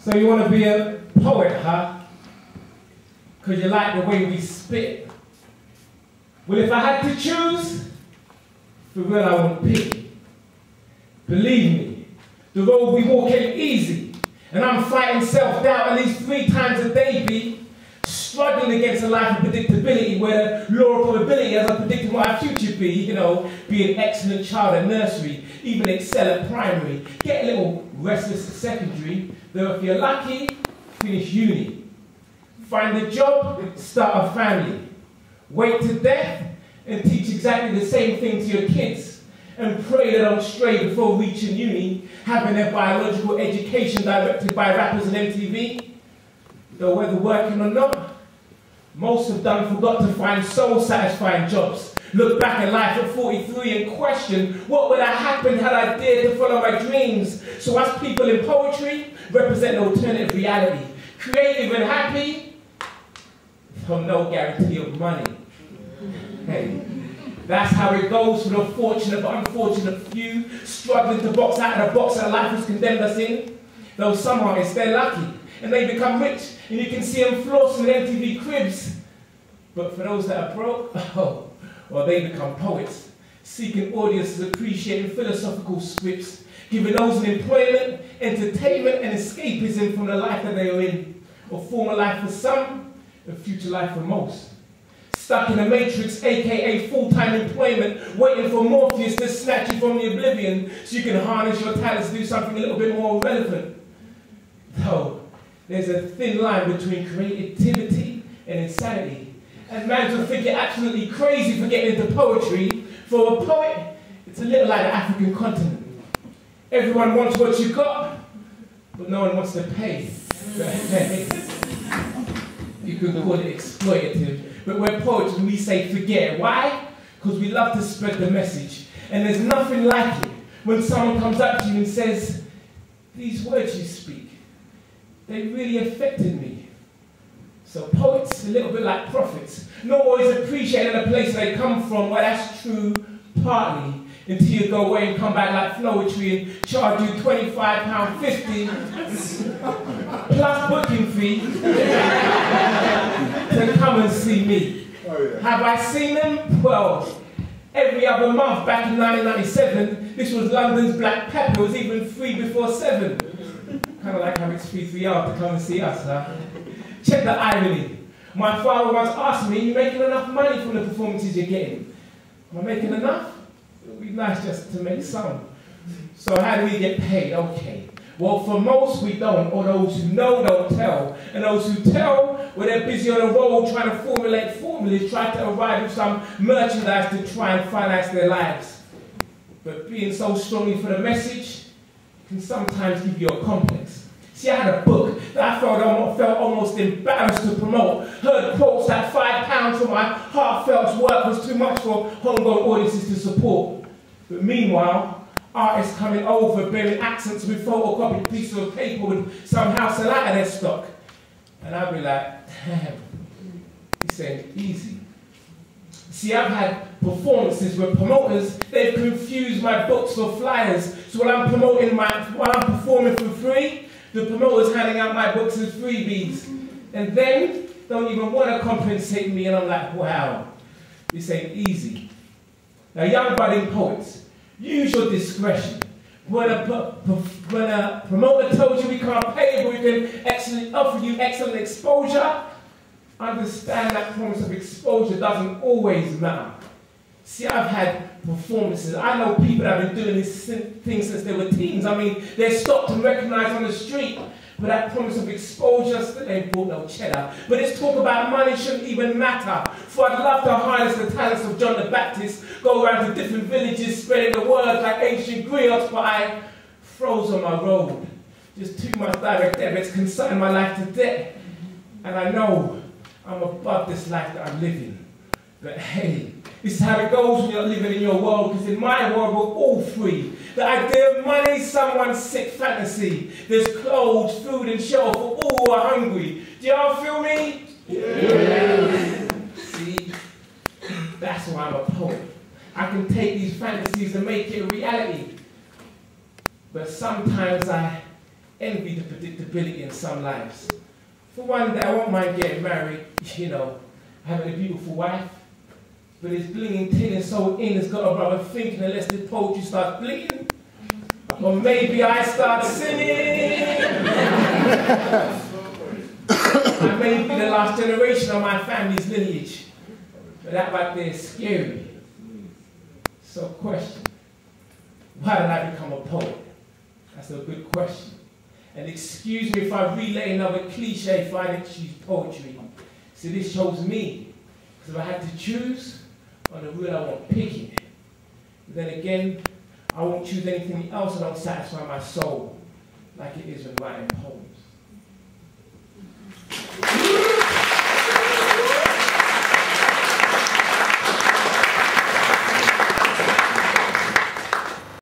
So you want to be a poet, huh? Because you like the way we spit. Well, if I had to choose, for real I won't pick. Believe me, the road we walk ain't easy. And I'm fighting self-doubt at least 3 times a day, B. Struggling against a life of predictability where the law of probability has predicted what our future be. You know, be an excellent child at nursery, even excel at primary, get a little restless at secondary, though if you're lucky, finish uni. Find a job, start a family. Wait to death and teach exactly the same thing to your kids. And pray they don't stray before reaching uni, having their biological education directed by rappers and MTV. Though whether working or not, most have done forgot to find soul-satisfying jobs. Look back at life at 43 and question, what would have happened had I dared to follow my dreams? So us people in poetry represent an alternative reality. Creative and happy, for no guarantee of money. Hey, that's how it goes for the fortunate but unfortunate few, struggling to box out of the box that life has condemned us in. Though some artists, they're lucky, and they become rich, and you can see them flossing in MTV cribs. But for those that are broke, oh, well, they become poets, seeking audiences appreciating philosophical scripts, giving those in employment, entertainment, and escapism from the life that they are in, or former life for some, and future life for most. Stuck in a matrix, aka full-time employment, waiting for Morpheus to snatch you from the oblivion so you can harness your talents to do something a little bit more relevant. Though, there's a thin line between creativity and insanity. And man will think you're absolutely crazy for getting into poetry. For a poet, it's a little like the African continent. Everyone wants what you got, but no one wants to pay. You could call it exploitative. But we're poets when we say forget. Why? Because we love to spread the message. And there's nothing like it when someone comes up to you and says, these words you speak, they really affected me. So poets, a little bit like prophets, not always appreciating the place they come from. Well, that's true partly, until you go away and come back like Flowetry and charge you £25.50 plus booking fee to come and see me. Oh, yeah. Have I seen them? Well, every other month back in 1997, this was London's Black Pepper. It was even 3 before 7. Kind of like how it's 3-3 to come and see us, huh? Check the irony. My father once asked me, are you making enough money from the performances you're getting? Am I making enough? It would be nice just to make some. So how do we get paid? Okay. Well, for most we don't, or those who know don't tell. And those who tell, well, they're busy on the road trying to formulate formulas, trying to arrive with some merchandise to try and finance their lives. But being so strongly for the message can sometimes give you a complex. See, I had a book that I felt almost embarrassed to promote. Heard quotes that £5 for my heartfelt work was too much for homegrown audiences to support. But meanwhile, artists coming over bearing accents with photocopied pieces of paper with some house and out of their stock. And I'd be like, damn, this ain't easy. See, I've had performances where promoters, they've confused my books for flyers. So while I'm performing for free, the promoter's handing out my books as freebies. And then, don't even want to compensate me, and I'm like, wow, this ain't easy. Now, young budding poets, use your discretion. When a promoter tells you we can't pay, but we can offer you excellent exposure, understand that promise of exposure doesn't always matter. See, I've had performances. I know people that have been doing this thing since they were teens. I mean, they're stopped and recognized on the street, but that promise of exposure still ain't brought no cheddar. But this talk about money shouldn't even matter. For I'd love to harness the talents of John the Baptist, go around to different villages, spreading the word like ancient griots, but I froze on my road. Just too much direct debits consigning my life to debt. And I know I'm above this life that I'm living. But hey, this is how it goes when you're living in your world, because in my world we're all free. The idea of money is someone's sick fantasy. There's clothes, food and shelter for all who are hungry. Do y'all feel me? Yeah. See, that's why I'm a poet. I can take these fantasies and make it a reality. But sometimes I envy the predictability in some lives. For one day, I won't mind getting married, you know, having a beautiful wife, but it's blinging tin and so in has got a brother thinking unless the poetry starts blinging. Or maybe I start singing. I may be the last generation of my family's lineage, but that right there is scary. So question, why did I become a poet? That's a good question. And excuse me if I relay another cliche if I didn't choose poetry. See, this chose me. Because if I had to choose, on the real I won't pick it. But then again, I won't choose anything else that don't satisfy my soul, like it is when writing poems.